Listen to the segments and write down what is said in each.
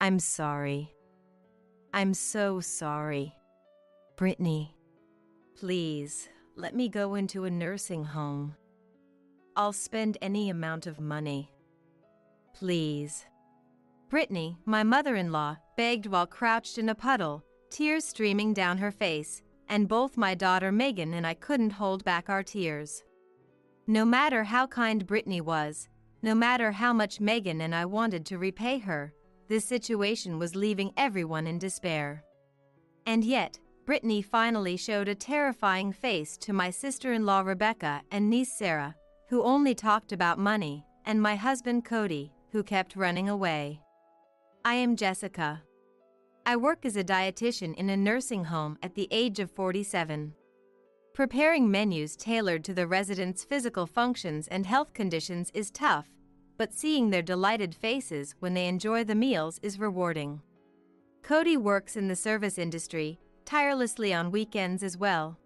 I'm sorry. I'm so sorry. Brittany, please, let me go into a nursing home. I'll spend any amount of money. Please. Brittany, my mother-in-law, begged while crouched in a puddle, tears streaming down her face, and both my daughter Megan and I couldn't hold back our tears. No matter how kind Brittany was, no matter how much Megan and I wanted to repay her, this situation was leaving everyone in despair. And yet, Brittany finally showed a terrifying face to my sister-in-law Rebecca and niece Sarah, who only talked about money, and my husband Cody, who kept running away. I am Jessica. I work as a dietitian in a nursing home at the age of 47. Preparing menus tailored to the residents' physical functions and health conditions is tough, but seeing their delighted faces when they enjoy the meals is rewarding. Cody works in the service industry, tirelessly on weekends as well.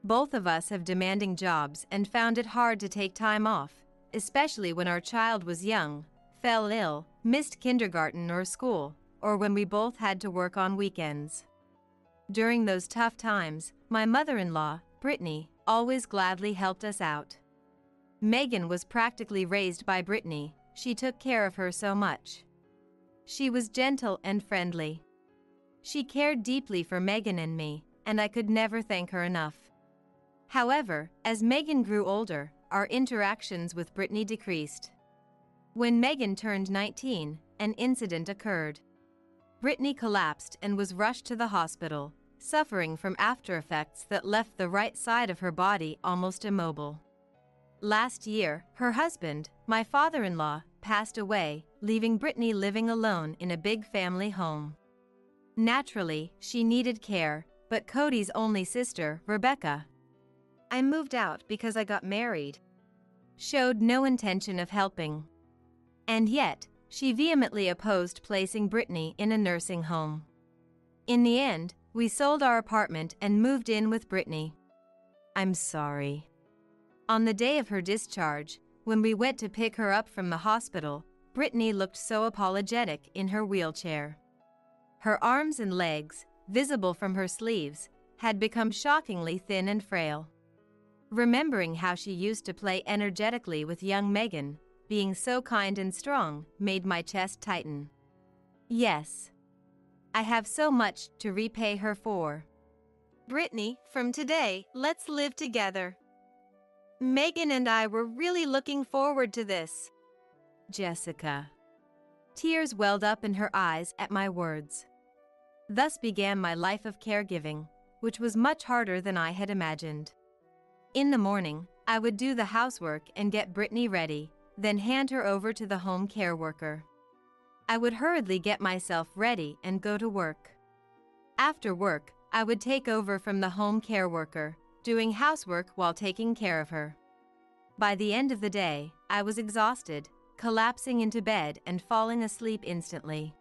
Both of us have demanding jobs and found it hard to take time off, especially when our child was young, fell ill, missed kindergarten or school, or when we both had to work on weekends. During those tough times, my mother-in-law, Brittany, always gladly helped us out. Megan was practically raised by Brittany. She took care of her so much. She was gentle and friendly. She cared deeply for Megan and me, and I could never thank her enough. However, as Megan grew older, our interactions with Brittany decreased. When Megan turned 19, an incident occurred. Brittany collapsed and was rushed to the hospital, suffering from aftereffects that left the right side of her body almost immobile. Last year, her husband, my father-in-law, passed away, leaving Brittany living alone in a big family home. Naturally, she needed care, but Cody's only sister, Rebecca, I moved out because I got married, showed no intention of helping. And yet, she vehemently opposed placing Brittany in a nursing home. In the end, we sold our apartment and moved in with Brittany. I'm sorry. On the day of her discharge, when we went to pick her up from the hospital, Brittany looked so apologetic in her wheelchair. Her arms and legs, visible from her sleeves, had become shockingly thin and frail. Remembering how she used to play energetically with young Megan, being so kind and strong, made my chest tighten. Yes. I have so much to repay her for. Brittany, from today, let's live together. Megan and I were really looking forward to this. Jessica. Tears welled up in her eyes at my words. Thus began my life of caregiving, which was much harder than I had imagined. In the morning, I would do the housework and get Brittany ready, then hand her over to the home care worker. I would hurriedly get myself ready and go to work. After work, I would take over from the home care worker, doing housework while taking care of her. By the end of the day, I was exhausted, collapsing into bed and falling asleep instantly.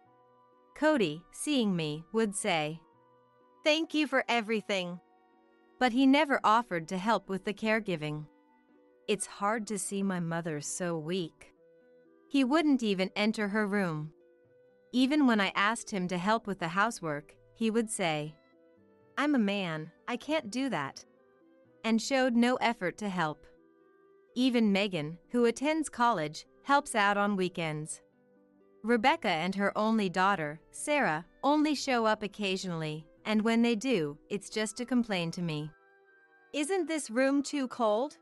Cody, seeing me, would say, "Thank you for everything." But he never offered to help with the caregiving. It's hard to see my mother so weak. He wouldn't even enter her room. Even when I asked him to help with the housework, he would say, "I'm a man, I can't do that," and showed no effort to help. Even Megan, who attends college, helps out on weekends. Rebecca and her only daughter, Sarah, only show up occasionally, and when they do, it's just to complain to me. Isn't this room too cold?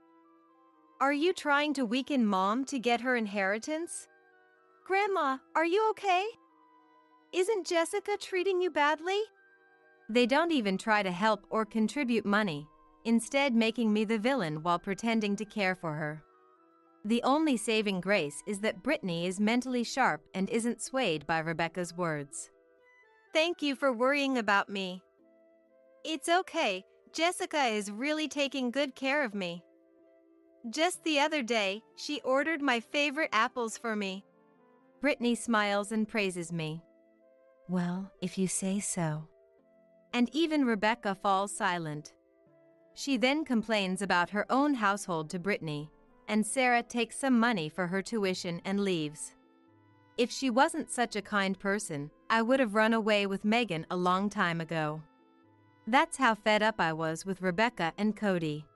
Are you trying to weaken Mom to get her inheritance? Grandma, are you okay? Isn't Jessica treating you badly? They don't even try to help or contribute money, instead making me the villain while pretending to care for her. The only saving grace is that Brittany is mentally sharp and isn't swayed by Rebecca's words. Thank you for worrying about me. It's okay, Jessica is really taking good care of me. Just the other day, she ordered my favorite apples for me. Brittany smiles and praises me. Well, if you say so. And even Rebecca falls silent. She then complains about her own household to Brittany, and Sarah takes some money for her tuition and leaves. If she wasn't such a kind person, I would have run away with Megan a long time ago. That's how fed up I was with Rebecca and Cody.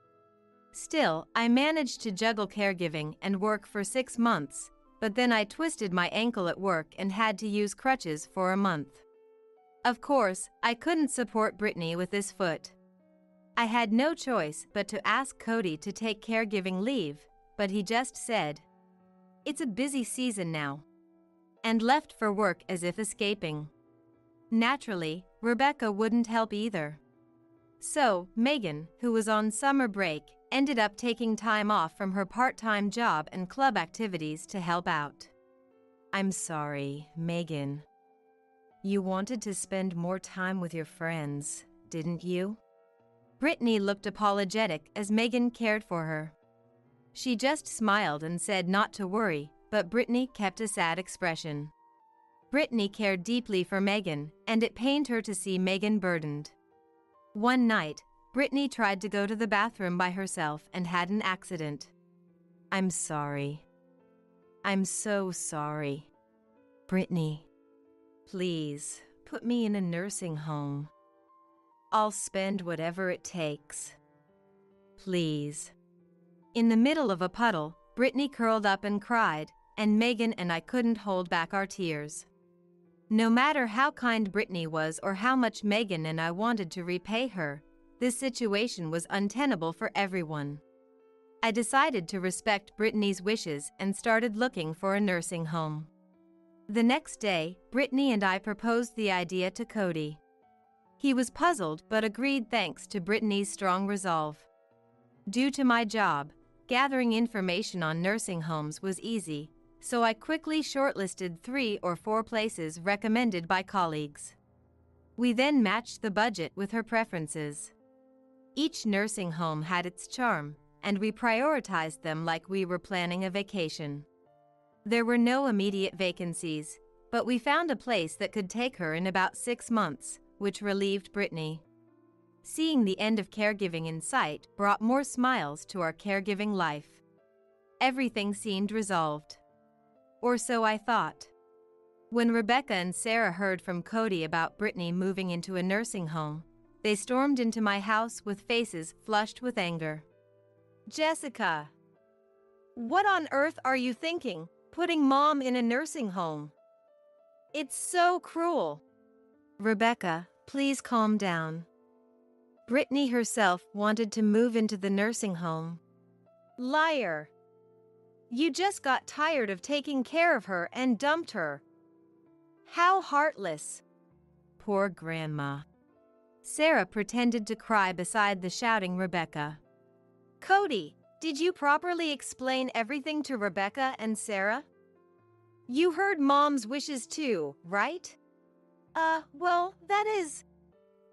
Still, I managed to juggle caregiving and work for 6 months, but then I twisted my ankle at work and had to use crutches for a month. Of course, I couldn't support Brittany with this foot. I had no choice but to ask Cody to take caregiving leave, but he just said, "It's a busy season now," and left for work as if escaping. Naturally, Rebecca wouldn't help either. So, Megan, who was on summer break, ended up taking time off from her part-time job and club activities to help out. "I'm sorry, Megan. You wanted to spend more time with your friends, didn't you?" Brittany looked apologetic as Megan cared for her. She just smiled and said not to worry, but Brittany kept a sad expression. Brittany cared deeply for Megan, and it pained her to see Megan burdened. One night, Brittany tried to go to the bathroom by herself and had an accident. "I'm sorry. I'm so sorry. Brittany, please put me in a nursing home. I'll spend whatever it takes. Please." In the middle of a puddle, Brittany curled up and cried, and Megan and I couldn't hold back our tears. No matter how kind Brittany was or how much Megan and I wanted to repay her, this situation was untenable for everyone. I decided to respect Brittany's wishes and started looking for a nursing home. The next day, Brittany and I proposed the idea to Cody. He was puzzled but agreed thanks to Brittany's strong resolve. Due to my job, gathering information on nursing homes was easy, so I quickly shortlisted 3 or 4 places recommended by colleagues. We then matched the budget with her preferences. Each nursing home had its charm, and we prioritized them like we were planning a vacation. There were no immediate vacancies, but we found a place that could take her in about 6 months, which relieved Brittany. Seeing the end of caregiving in sight brought more smiles to our caregiving life. Everything seemed resolved. Or so I thought. When Rebecca and Sarah heard from Cody about Brittany moving into a nursing home, they stormed into my house with faces flushed with anger. "Jessica, what on earth are you thinking, putting Mom in a nursing home? It's so cruel." "Rebecca, please calm down. Brittany herself wanted to move into the nursing home." "Liar. You just got tired of taking care of her and dumped her. How heartless." "Poor Grandma." Sarah pretended to cry beside the shouting Rebecca. "Cody, did you properly explain everything to Rebecca and Sarah? You heard Mom's wishes too, right?" Well, that is..."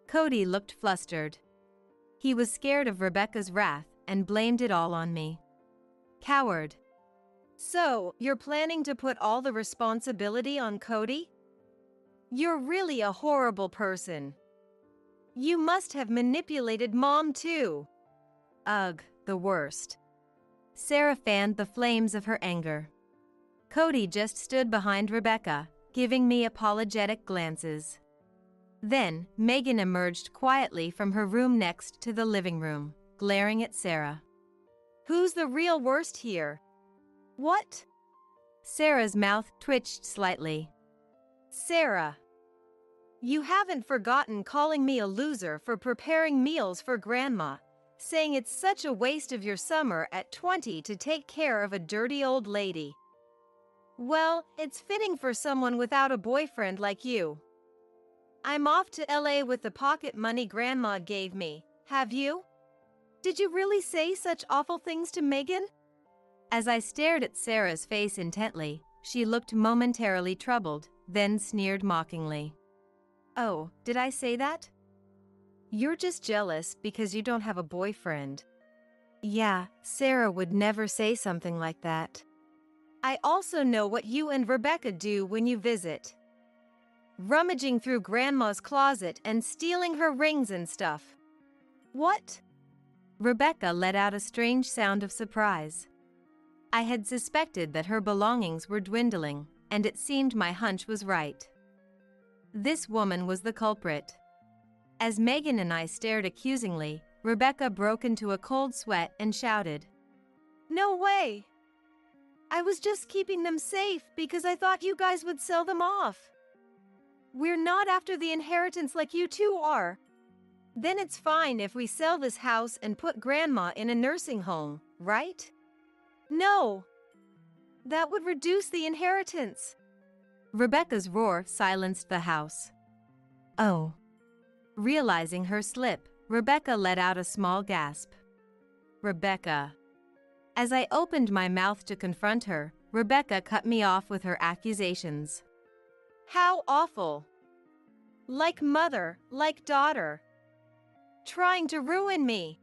Cody looked flustered. He was scared of Rebecca's wrath and blamed it all on me. "Coward. So, you're planning to put all the responsibility on Cody? You're really a horrible person. You must have manipulated Mom too." "Ugh, the worst." Sarah fanned the flames of her anger. Cody just stood behind Rebecca, giving me apologetic glances. Then, Megan emerged quietly from her room next to the living room, glaring at Sarah. "Who's the real worst here?" "What?" Sarah's mouth twitched slightly. "Sarah, you haven't forgotten calling me a loser for preparing meals for Grandma, saying it's such a waste of your summer at 20 to take care of a dirty old lady. Well, it's fitting for someone without a boyfriend like you. I'm off to LA with the pocket money Grandma gave me. Have you? Did you really say such awful things to Megan?" As I stared at Sarah's face intently, she looked momentarily troubled, then sneered mockingly. "Oh, did I say that? You're just jealous because you don't have a boyfriend." "Yeah, Sarah would never say something like that." "I also know what you and Rebecca do when you visit. Rummaging through Grandma's closet and stealing her rings and stuff." "What?" Rebecca let out a strange sound of surprise. I had suspected that her belongings were dwindling, and it seemed my hunch was right. This woman was the culprit. As Megan and I stared accusingly, Rebecca broke into a cold sweat and shouted, "No way! I was just keeping them safe because I thought you guys would sell them off. We're not after the inheritance like you two are. Then it's fine if we sell this house and put Grandma in a nursing home, right?" "No! That would reduce the inheritance." Rebecca's roar silenced the house. "Oh." Realizing her slip, Rebecca let out a small gasp. "Rebecca." As I opened my mouth to confront her, Rebecca cut me off with her accusations. "How awful! Like mother, like daughter. Trying to ruin me."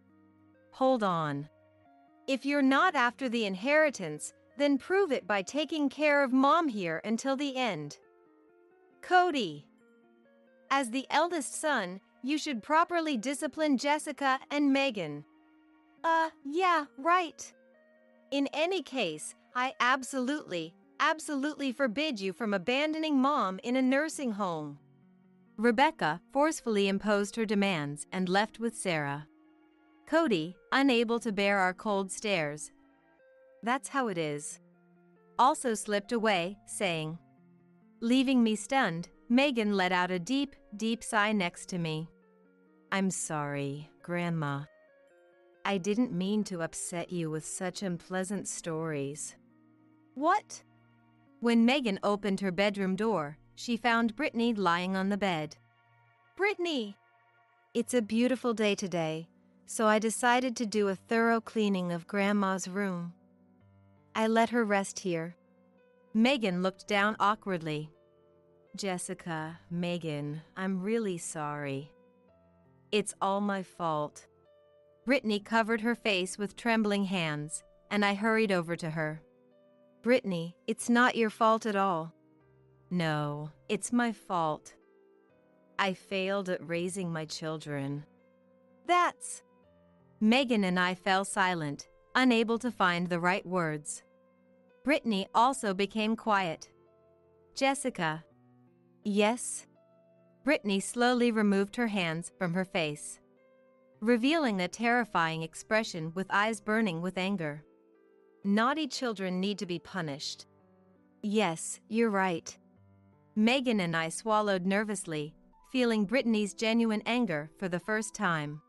"Hold on. If you're not after the inheritance, then prove it by taking care of Mom here until the end. Cody, as the eldest son, you should properly discipline Jessica and Megan." Yeah, right. "In any case, I absolutely forbid you from abandoning Mom in a nursing home." Rebecca forcefully imposed her demands and left with Sarah. Cody, unable to bear our cold stares, "That's how it is," also slipped away, saying. Leaving me stunned, Megan let out a deep, deep sigh next to me. "I'm sorry, Grandma. I didn't mean to upset you with such unpleasant stories." "What?" When Megan opened her bedroom door, she found Brittany lying on the bed. "Brittany!" "It's a beautiful day today, so I decided to do a thorough cleaning of Grandma's room. I let her rest here." Megan looked down awkwardly. "Jessica, Megan, I'm really sorry. It's all my fault." Brittany covered her face with trembling hands, and I hurried over to her. "Brittany, it's not your fault at all." "No, it's my fault. I failed at raising my children." "That's..." Megan and I fell silent, unable to find the right words. Brittany also became quiet. "Jessica." "Yes?" Brittany slowly removed her hands from her face, revealing a terrifying expression with eyes burning with anger. "Naughty children need to be punished." "Yes, you're right." Megan and I swallowed nervously, feeling Brittany's genuine anger for the first time.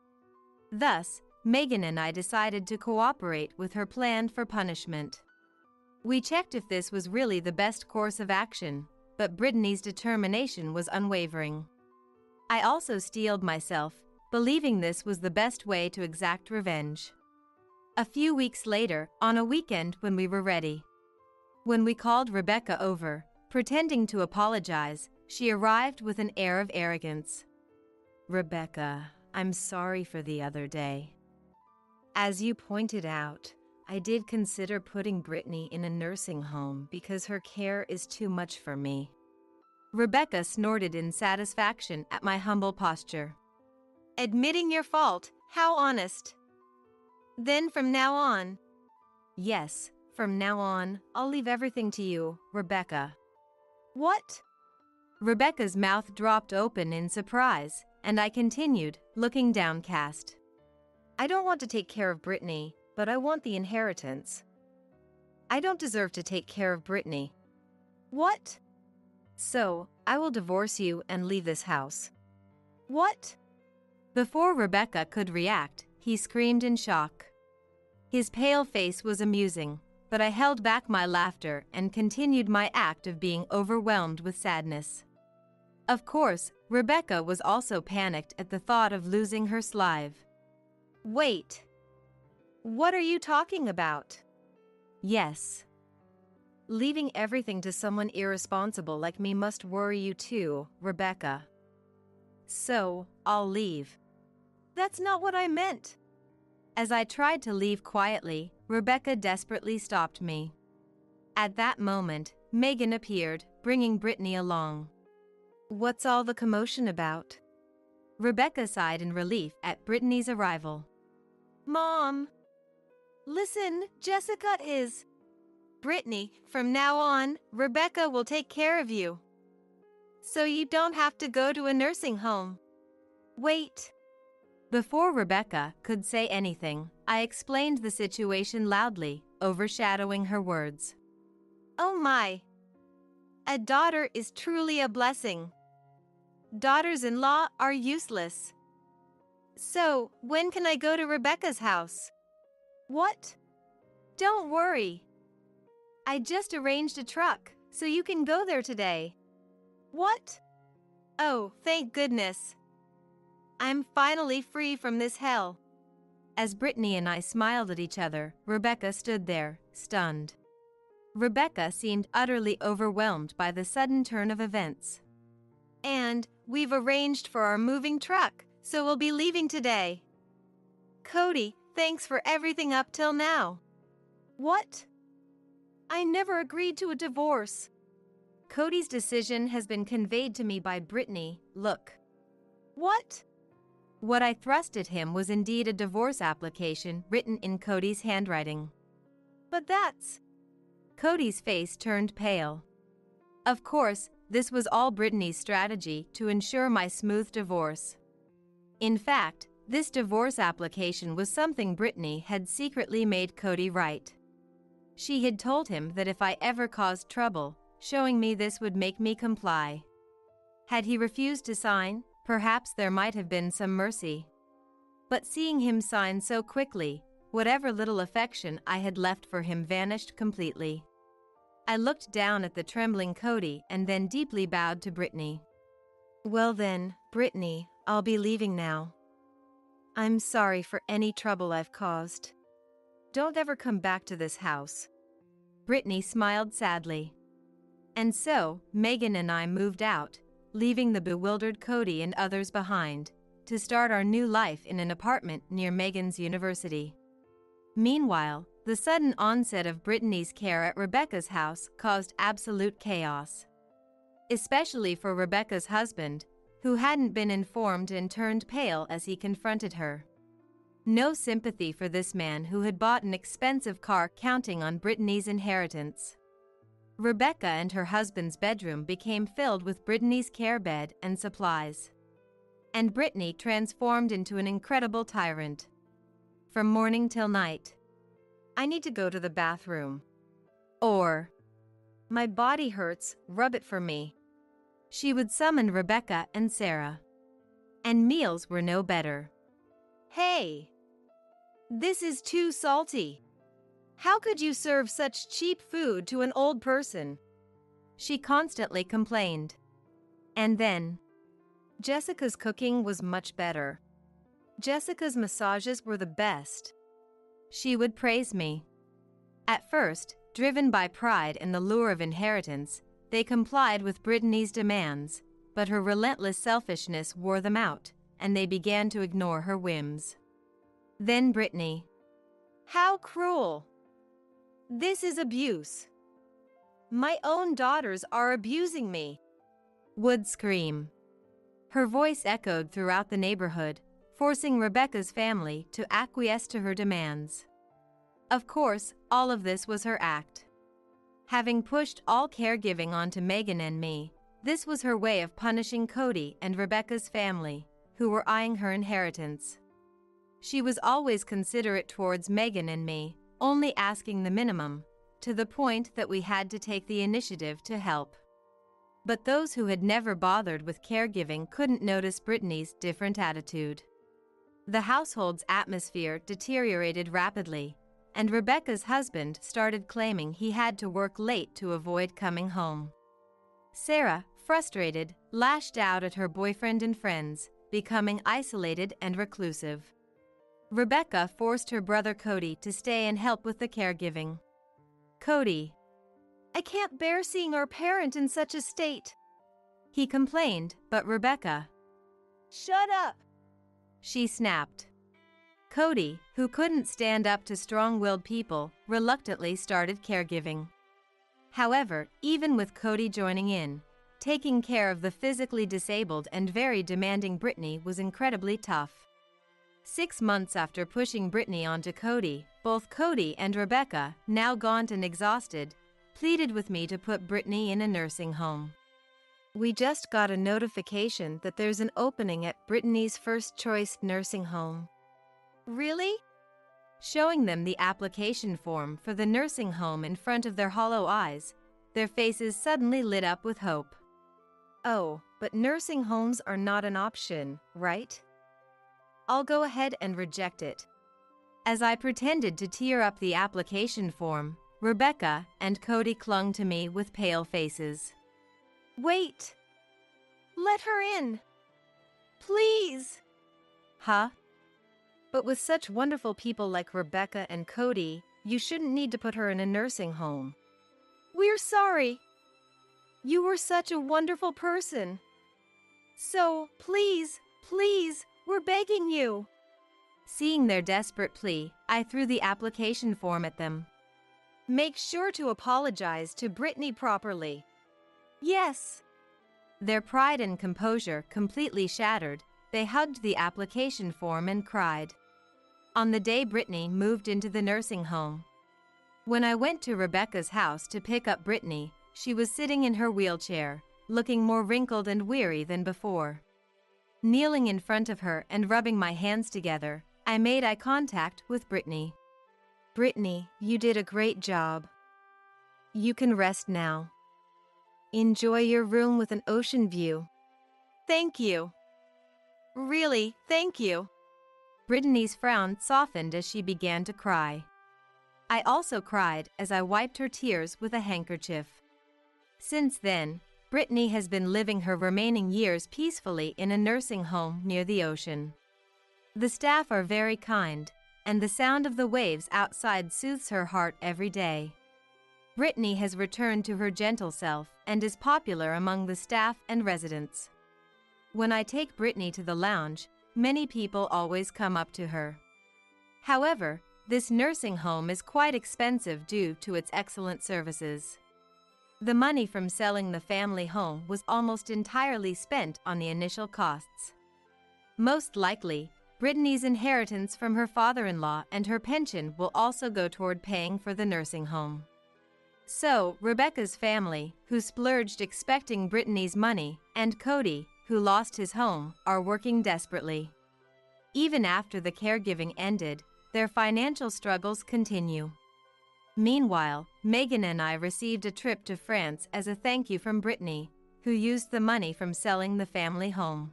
Thus, Megan and I decided to cooperate with her plan for punishment. We checked if this was really the best course of action, but Brittany's determination was unwavering. I also steeled myself, believing this was the best way to exact revenge. A few weeks later, on a weekend when we were ready. When we called Rebecca over, pretending to apologize, she arrived with an air of arrogance. "Rebecca, I'm sorry for the other day. As you pointed out, I did consider putting Brittany in a nursing home because her care is too much for me." Rebecca snorted in satisfaction at my humble posture. "Admitting your fault, how honest. Then from now on..." "Yes, from now on, I'll leave everything to you, Rebecca." "What?" Rebecca's mouth dropped open in surprise, and I continued, looking downcast. "I don't want to take care of Brittany, but I want the inheritance. I don't deserve to take care of Brittany." "What?" "So, I will divorce you and leave this house." "What?" Before Rebecca could react, he screamed in shock. His pale face was amusing, but I held back my laughter and continued my act of being overwhelmed with sadness. Of course, Rebecca was also panicked at the thought of losing her slave. "Wait. What are you talking about?" "Yes. Leaving everything to someone irresponsible like me must worry you too, Rebecca. So, I'll leave." "That's not what I meant." As I tried to leave quietly, Rebecca desperately stopped me. At that moment, Megan appeared, bringing Brittany along. "What's all the commotion about?" Rebecca sighed in relief at Brittany's arrival. "Mom! Listen, Jessica is..." Brittany, from now on, Rebecca will take care of you. So you don't have to go to a nursing home. Wait. Before Rebecca could say anything, I explained the situation loudly, overshadowing her words. Oh my! A daughter is truly a blessing. Daughters-in-law are useless. So, when can I go to Rebecca's house? What? Don't worry. I just arranged a truck, so you can go there today. What? Oh, thank goodness. I'm finally free from this hell. As Brittany and I smiled at each other, Rebecca stood there, stunned. Rebecca seemed utterly overwhelmed by the sudden turn of events. And we've arranged for our moving truck, so we'll be leaving today. Cody, thanks for everything up till now. What? I never agreed to a divorce. Cody's decision has been conveyed to me by Brittany. Look. What? What I thrust at him was indeed a divorce application written in Cody's handwriting. But that's... Cody's face turned pale. Of course, this was all Brittany's strategy to ensure my smooth divorce. In fact, this divorce application was something Brittany had secretly made Cody write. She had told him that if I ever caused trouble, showing me this would make me comply. Had he refused to sign, perhaps there might have been some mercy. But seeing him sign so quickly, whatever little affection I had left for him vanished completely. I looked down at the trembling Cody and then deeply bowed to Brittany. Well then, Brittany, I'll be leaving now. I'm sorry for any trouble I've caused. Don't ever come back to this house. Brittany smiled sadly. And so, Megan and I moved out, leaving the bewildered Cody and others behind, to start our new life in an apartment near Megan's university. Meanwhile, the sudden onset of Brittany's care at Rebecca's house caused absolute chaos. Especially for Rebecca's husband, who hadn't been informed and turned pale as he confronted her. No sympathy for this man who had bought an expensive car counting on Brittany's inheritance. Rebecca and her husband's bedroom became filled with Brittany's care bed and supplies. And Brittany transformed into an incredible tyrant. From morning till night. I need to go to the bathroom. Or, my body hurts, rub it for me. She would summon Rebecca and Sarah. And meals were no better. Hey! This is too salty. How could you serve such cheap food to an old person? She constantly complained. And then, Jessica's cooking was much better. Jessica's massages were the best. She would praise me. At first, driven by pride and the lure of inheritance, they complied with Brittany's demands, but her relentless selfishness wore them out, and they began to ignore her whims. Then Brittany. How cruel! This is abuse. My own daughters are abusing me, would scream. Her voice echoed throughout the neighborhood, forcing Rebecca's family to acquiesce to her demands. Of course, all of this was her act. Having pushed all caregiving onto Megan and me, this was her way of punishing Cody and Rebecca's family, who were eyeing her inheritance. She was always considerate towards Megan and me, only asking the minimum, to the point that we had to take the initiative to help. But those who had never bothered with caregiving couldn't notice Brittany's different attitude. The household's atmosphere deteriorated rapidly, and Rebecca's husband started claiming he had to work late to avoid coming home. Sarah, frustrated, lashed out at her boyfriend and friends, becoming isolated and reclusive. Rebecca forced her brother Cody to stay and help with the caregiving. Cody. I can't bear seeing our parent in such a state. He complained, but Rebecca. Shut up! She snapped. Cody, who couldn't stand up to strong-willed people, reluctantly started caregiving. However, even with Cody joining in, taking care of the physically disabled and very demanding Brittany was incredibly tough. 6 months after pushing Brittany onto Cody, both Cody and Rebecca, now gaunt and exhausted, pleaded with me to put Brittany in a nursing home. We just got a notification that there's an opening at Brittany's first choice nursing home. Really? Showing them the application form for the nursing home in front of their hollow eyes, their faces suddenly lit up with hope. Oh, but nursing homes are not an option, right? I'll go ahead and reject it. As I pretended to tear up the application form, Rebecca and Cody clung to me with pale faces. Wait! Let her in! Please! Huh? But with such wonderful people like Rebecca and Cody, you shouldn't need to put her in a nursing home. We're sorry. You were such a wonderful person. So, please, please, we're begging you. Seeing their desperate plea, I threw the application form at them. Make sure to apologize to Brittany properly. Yes. Their pride and composure completely shattered, they hugged the application form and cried. On the day Brittany moved into the nursing home. When I went to Rebecca's house to pick up Brittany, she was sitting in her wheelchair, looking more wrinkled and weary than before. Kneeling in front of her and rubbing my hands together, I made eye contact with Brittany. Brittany, you did a great job. You can rest now. Enjoy your room with an ocean view. Thank you. Really, thank you. Brittany's frown softened as she began to cry. I also cried as I wiped her tears with a handkerchief. Since then, Brittany has been living her remaining years peacefully in a nursing home near the ocean. The staff are very kind, and the sound of the waves outside soothes her heart every day. Brittany has returned to her gentle self and is popular among the staff and residents. When I take Brittany to the lounge, many people always come up to her. However, this nursing home is quite expensive due to its excellent services. The money from selling the family home was almost entirely spent on the initial costs. Most likely, Brittany's inheritance from her father-in-law and her pension will also go toward paying for the nursing home. So, Rebecca's family, who splurged expecting Brittany's money, and Cody, who lost his home, are working desperately. Even after the caregiving ended, their financial struggles continue. Meanwhile, Megan and I received a trip to France as a thank you from Brittany, who used the money from selling the family home.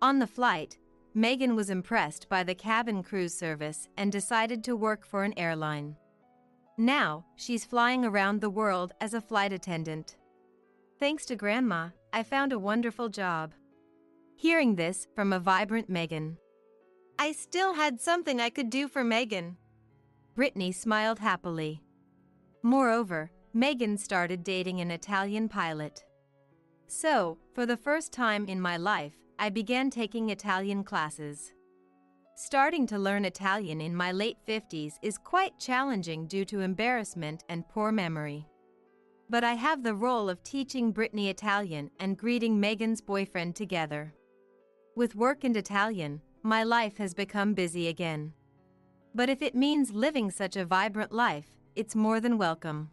On the flight, Megan was impressed by the cabin cruise service and decided to work for an airline. Now, she's flying around the world as a flight attendant. Thanks to Grandma, I found a wonderful job. Hearing this from a vibrant Megan. I still had something I could do for Megan. Brittany smiled happily. Moreover, Megan started dating an Italian pilot. So, for the first time in my life, I began taking Italian classes. Starting to learn Italian in my late 50s is quite challenging due to embarrassment and poor memory. But I have the role of teaching Brittany Italian and greeting Megan's boyfriend together. With work and Italian, my life has become busy again. But if it means living such a vibrant life, it's more than welcome.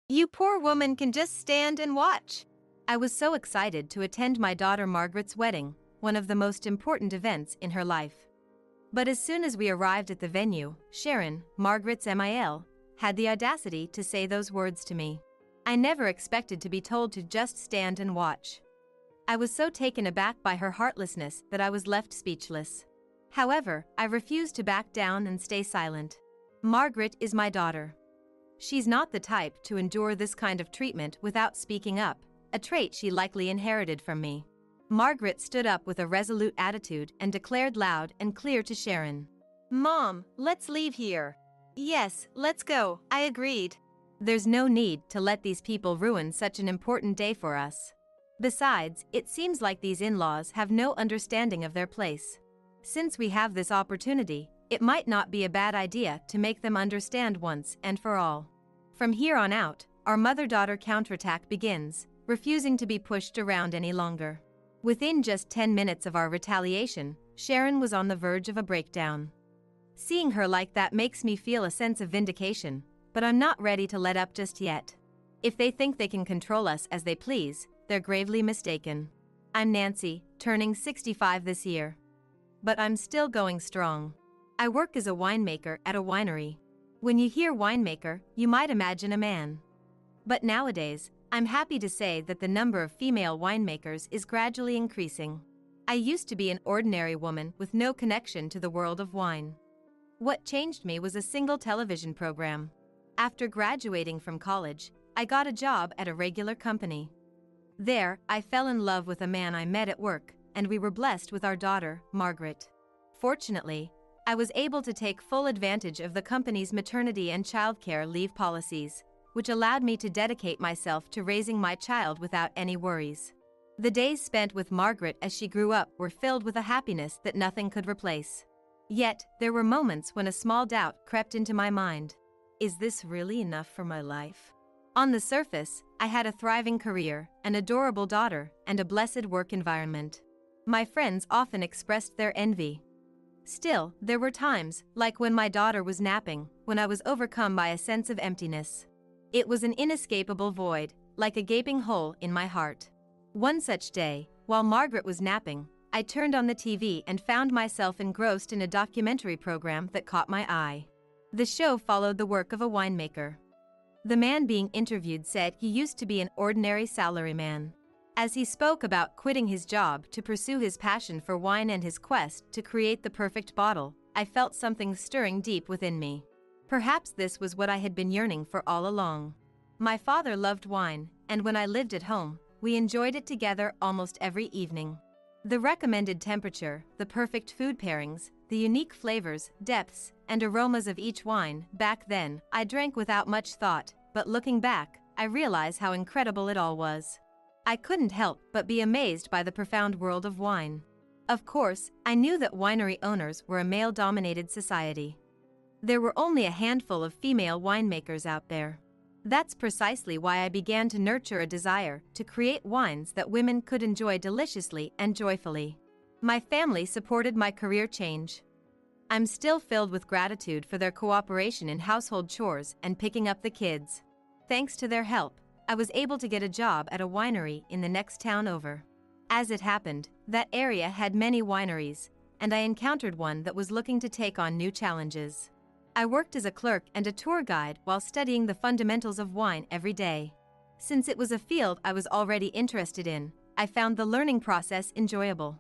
You poor woman can just stand and watch. I was so excited to attend my daughter Margaret's wedding, one of the most important events in her life. But as soon as we arrived at the venue, Sharon, Margaret's MIL, had the audacity to say those words to me. I never expected to be told to just stand and watch. I was so taken aback by her heartlessness that I was left speechless. However, I refused to back down and stay silent. Margaret is my daughter. She's not the type to endure this kind of treatment without speaking up, a trait she likely inherited from me. Margaret stood up with a resolute attitude and declared loud and clear to Sharon. Mom, let's leave here. Yes, let's go, I agreed. There's no need to let these people ruin such an important day for us. Besides, it seems like these in-laws have no understanding of their place. Since we have this opportunity, it might not be a bad idea to make them understand once and for all. From here on out, our mother-daughter counterattack begins, refusing to be pushed around any longer. Within just 10 minutes of our retaliation, Sharon was on the verge of a breakdown. Seeing her like that makes me feel a sense of vindication, but I'm not ready to let up just yet. If they think they can control us as they please, they're gravely mistaken. I'm Nancy, turning 65 this year. But I'm still going strong. I work as a winemaker at a winery. When you hear winemaker, you might imagine a man. But nowadays, I'm happy to say that the number of female winemakers is gradually increasing. I used to be an ordinary woman with no connection to the world of wine. What changed me was a single television program. After graduating from college, I got a job at a regular company. There, I fell in love with a man I met at work, and we were blessed with our daughter, Margaret. Fortunately, I was able to take full advantage of the company's maternity and childcare leave policies, which allowed me to dedicate myself to raising my child without any worries. The days spent with Margaret as she grew up were filled with a happiness that nothing could replace. Yet, there were moments when a small doubt crept into my mind. Is this really enough for my life? On the surface, I had a thriving career, an adorable daughter, and a blessed work environment. My friends often expressed their envy. Still, there were times, like when my daughter was napping, when I was overcome by a sense of emptiness. It was an inescapable void, like a gaping hole in my heart. One such day, while Margaret was napping, I turned on the TV and found myself engrossed in a documentary program that caught my eye. The show followed the work of a winemaker. The man being interviewed said he used to be an ordinary salaryman. As he spoke about quitting his job to pursue his passion for wine and his quest to create the perfect bottle, I felt something stirring deep within me. Perhaps this was what I had been yearning for all along. My father loved wine, and when I lived at home, we enjoyed it together almost every evening. The recommended temperature, the perfect food pairings, the unique flavors, depths, and aromas of each wine, back then, I drank without much thought, but looking back, I realize how incredible it all was. I couldn't help but be amazed by the profound world of wine. Of course, I knew that winery owners were a male-dominated society. There were only a handful of female winemakers out there. That's precisely why I began to nurture a desire to create wines that women could enjoy deliciously and joyfully. My family supported my career change. I'm still filled with gratitude for their cooperation in household chores and picking up the kids. Thanks to their help, I was able to get a job at a winery in the next town over. As it happened, that area had many wineries, and I encountered one that was looking to take on new challenges. I worked as a clerk and a tour guide while studying the fundamentals of wine every day. Since it was a field I was already interested in, I found the learning process enjoyable.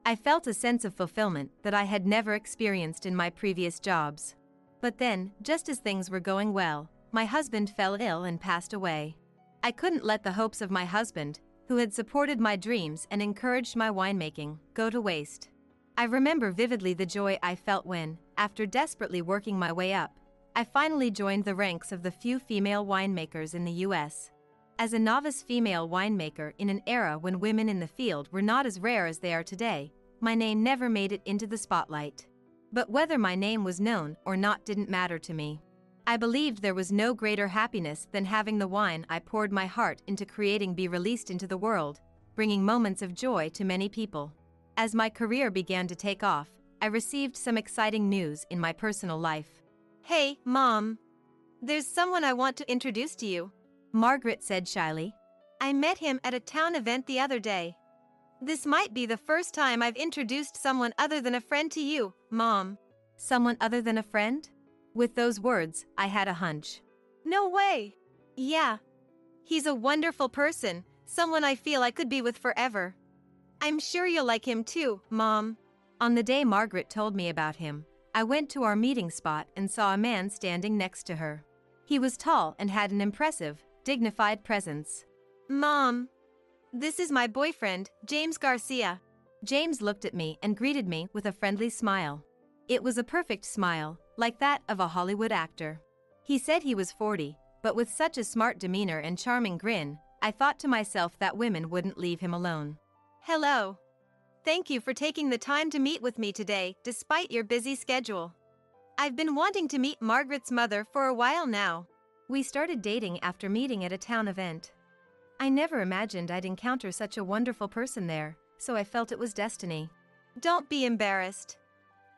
I felt a sense of fulfillment that I had never experienced in my previous jobs. But then, just as things were going well, my husband fell ill and passed away. I couldn't let the hopes of my husband, who had supported my dreams and encouraged my winemaking, go to waste. I remember vividly the joy I felt when, after desperately working my way up, I finally joined the ranks of the few female winemakers in the U.S. As a novice female winemaker in an era when women in the field were not as rare as they are today, my name never made it into the spotlight. But whether my name was known or not didn't matter to me. I believed there was no greater happiness than having the wine I poured my heart into creating be released into the world, bringing moments of joy to many people. As my career began to take off, I received some exciting news in my personal life. "Hey, Mom. There's someone I want to introduce to you," Margaret said shyly. "I met him at a town event the other day. This might be the first time I've introduced someone other than a friend to you, Mom." Someone other than a friend? With those words, I had a hunch. "No way." "Yeah. He's a wonderful person, someone I feel I could be with forever. I'm sure you'll like him too, Mom." On the day Margaret told me about him, I went to our meeting spot and saw a man standing next to her. He was tall and had an impressive, dignified presence. "Mom, this is my boyfriend, James Garcia." James looked at me and greeted me with a friendly smile. It was a perfect smile, like that of a Hollywood actor. He said he was 40, but with such a smart demeanor and charming grin, I thought to myself that women wouldn't leave him alone. "Hello. Thank you for taking the time to meet with me today, despite your busy schedule. I've been wanting to meet Margaret's mother for a while now." We started dating after meeting at a town event. I never imagined I'd encounter such a wonderful person there, so I felt it was destiny. "Don't be embarrassed.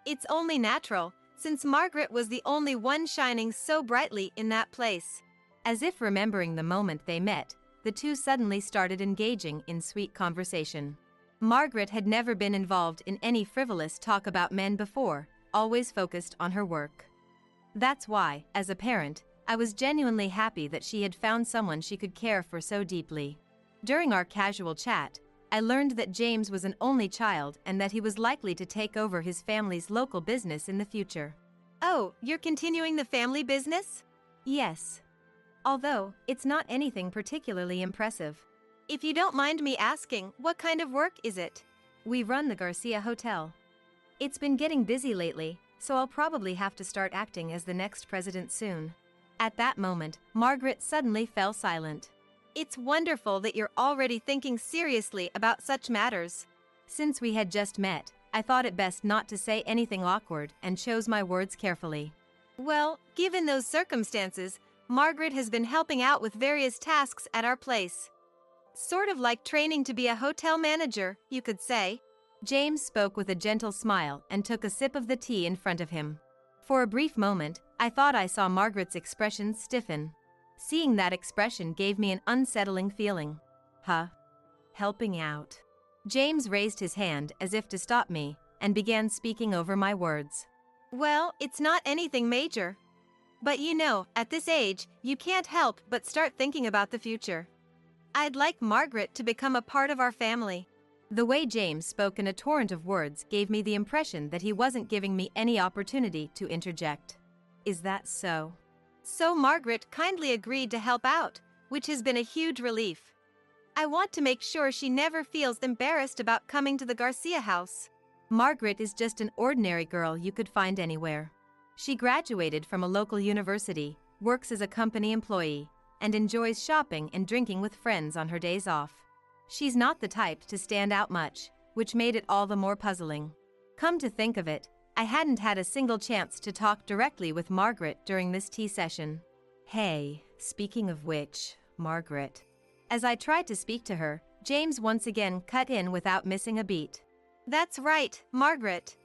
It's only natural, since Margaret was the only one shining so brightly in that place. As if remembering the moment they met, the two suddenly started engaging in sweet conversation. Margaret had never been involved in any frivolous talk about men before, always focused on her work. That's why, as a parent, I was genuinely happy that she had found someone she could care for so deeply. During our casual chat, I learned that James was an only child and that he was likely to take over his family's local business in the future. Oh, you're continuing the family business? Yes. Although, it's not anything particularly impressive. If you don't mind me asking, what kind of work is it? We run the Garcia Hotel. It's been getting busy lately, so I'll probably have to start acting as the next president soon. At that moment, Margaret suddenly fell silent. It's wonderful that you're already thinking seriously about such matters. Since we had just met, I thought it best not to say anything awkward and chose my words carefully. Well, given those circumstances, Margaret has been helping out with various tasks at our place. Sort of like training to be a hotel manager, you could say. James spoke with a gentle smile and took a sip of the tea in front of him. For a brief moment, I thought I saw Margaret's expression stiffen. Seeing that expression gave me an unsettling feeling. Huh? Helping out. James raised his hand as if to stop me and began speaking over my words. Well, it's not anything major. But you know, at this age, you can't help but start thinking about the future. I'd like Margaret to become a part of our family. The way James spoke in a torrent of words gave me the impression that he wasn't giving me any opportunity to interject. Is that so? So Margaret kindly agreed to help out, which has been a huge relief. I want to make sure she never feels embarrassed about coming to the Garcia house. Margaret is just an ordinary girl you could find anywhere. She graduated from a local university, works as a company employee, and enjoys shopping and drinking with friends on her days off. She's not the type to stand out much, which made it all the more puzzling. Come to think of it, I hadn't had a single chance to talk directly with Margaret during this tea session. Hey, speaking of which, Margaret. As I tried to speak to her, James once again cut in without missing a beat. That's right, Margaret.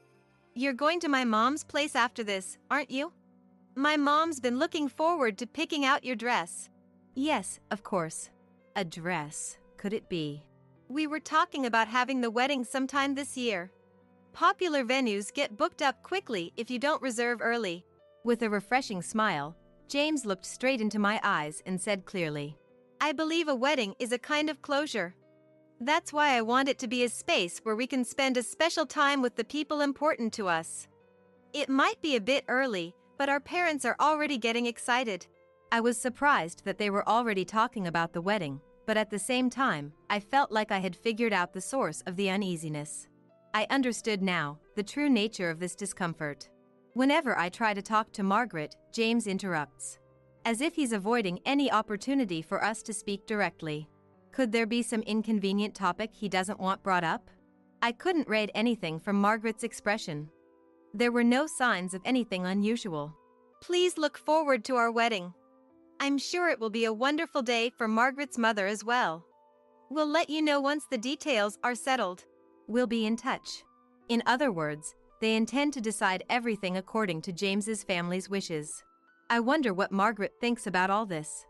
You're going to my mom's place after this, aren't you? My mom's been looking forward to picking out your dress. Yes, of course. A dress, could it be? We were talking about having the wedding sometime this year. Popular venues get booked up quickly if you don't reserve early. With a refreshing smile, James looked straight into my eyes and said clearly, I believe a wedding is a kind of closure. That's why I want it to be a space where we can spend a special time with the people important to us. It might be a bit early, but our parents are already getting excited. I was surprised that they were already talking about the wedding, but at the same time, I felt like I had figured out the source of the uneasiness. I understood now the true nature of this discomfort. Whenever I try to talk to Margaret, James interrupts, as if he's avoiding any opportunity for us to speak directly. Could there be some inconvenient topic he doesn't want brought up? I couldn't read anything from Margaret's expression. There were no signs of anything unusual. Please look forward to our wedding. I'm sure it will be a wonderful day for Margaret's mother as well. We'll let you know once the details are settled. We'll be in touch. In other words, they intend to decide everything according to James's family's wishes. I wonder what Margaret thinks about all this.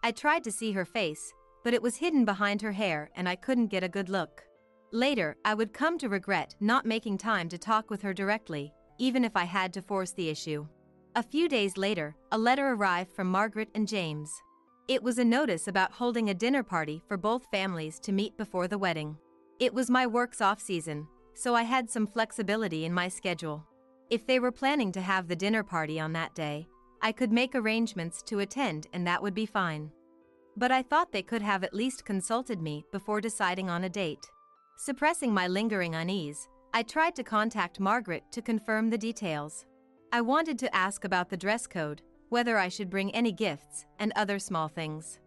I tried to see her face, but it was hidden behind her hair and I couldn't get a good look. Later, I would come to regret not making time to talk with her directly, even if I had to force the issue. A few days later, a letter arrived from Margaret and James. It was a notice about holding a dinner party for both families to meet before the wedding. It was my work's off-season, so I had some flexibility in my schedule. If they were planning to have the dinner party on that day, I could make arrangements to attend and that would be fine. But I thought they could have at least consulted me before deciding on a date. Suppressing my lingering unease, I tried to contact Margaret to confirm the details. I wanted to ask about the dress code, whether I should bring any gifts, and other small things.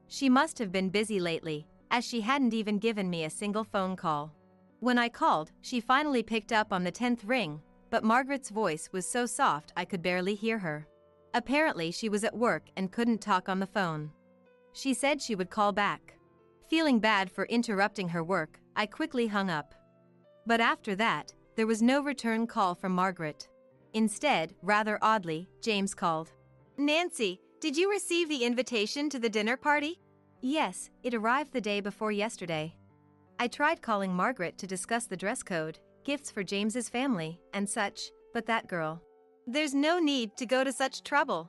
She must have been busy lately, as she hadn't even given me a single phone call. When I called, she finally picked up on the 10th ring, but Margaret's voice was so soft I could barely hear her. Apparently she was at work and couldn't talk on the phone. She said she would call back. Feeling bad for interrupting her work, I quickly hung up. But after that, there was no return call from Margaret. Instead, rather oddly, James called. Nancy, did you receive the invitation to the dinner party? Yes, it arrived the day before yesterday. I tried calling Margaret to discuss the dress code, gifts for James's family, and such, but that girl. There's no need to go to such trouble.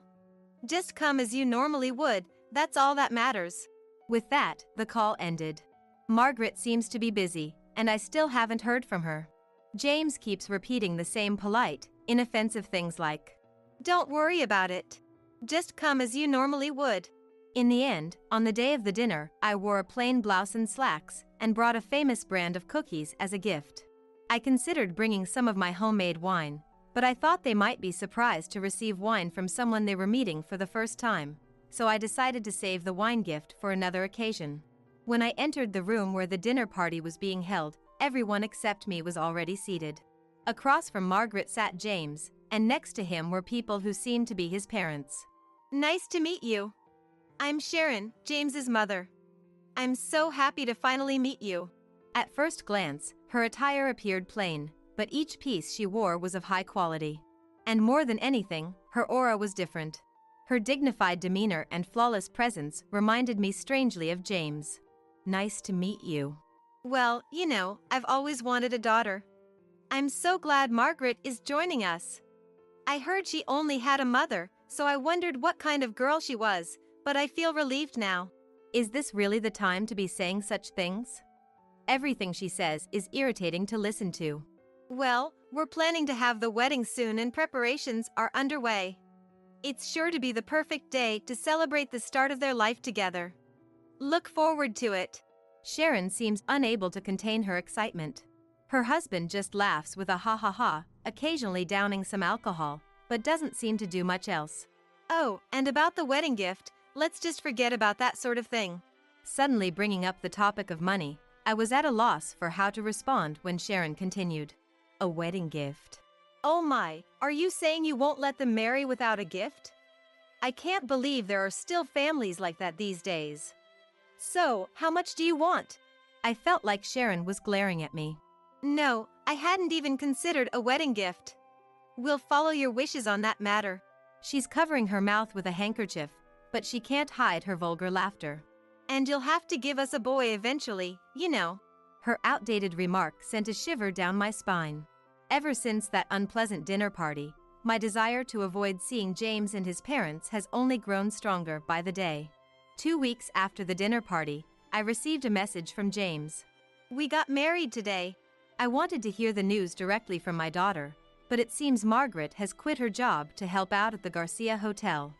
Just come as you normally would, that's all that matters. With that, the call ended. Margaret seems to be busy, and I still haven't heard from her. James keeps repeating the same polite, inoffensive things like, "Don't worry about it. Just come as you normally would." In the end, on the day of the dinner, I wore a plain blouse and slacks, and brought a famous brand of cookies as a gift. I considered bringing some of my homemade wine, but I thought they might be surprised to receive wine from someone they were meeting for the first time, so I decided to save the wine gift for another occasion. When I entered the room where the dinner party was being held, everyone except me was already seated. Across from Margaret sat James, and next to him were people who seemed to be his parents. Nice to meet you. I'm Sharon, James's mother. I'm so happy to finally meet you. At first glance, her attire appeared plain, but each piece she wore was of high quality. And more than anything, her aura was different. Her dignified demeanor and flawless presence reminded me strangely of James. Nice to meet you. Well, I've always wanted a daughter. I'm so glad Margaret is joining us. I heard she only had a mother, so I wondered what kind of girl she was, but I feel relieved now. Is this really the time to be saying such things? Everything she says is irritating to listen to. Well, we're planning to have the wedding soon and preparations are underway. It's sure to be the perfect day to celebrate the start of their life together. Look forward to it. Sharon seems unable to contain her excitement. Her husband just laughs with a ha ha ha, occasionally downing some alcohol, but doesn't seem to do much else. Oh, and about the wedding gift, let's just forget about that sort of thing. Suddenly bringing up the topic of money, I was at a loss for how to respond when Sharon continued. A wedding gift. Oh my, are you saying you won't let them marry without a gift? I can't believe there are still families like that these days. So, how much do you want? I felt like Sharon was glaring at me. No, I hadn't even considered a wedding gift. We'll follow your wishes on that matter. She's covering her mouth with a handkerchief, but she can't hide her vulgar laughter. And you'll have to give us a boy eventually, Her outdated remark sent a shiver down my spine. Ever since that unpleasant dinner party, my desire to avoid seeing James and his parents has only grown stronger by the day. 2 weeks after the dinner party, I received a message from James. We got married today. I wanted to hear the news directly from my daughter, but it seems Margaret has quit her job to help out at the Garcia Hotel.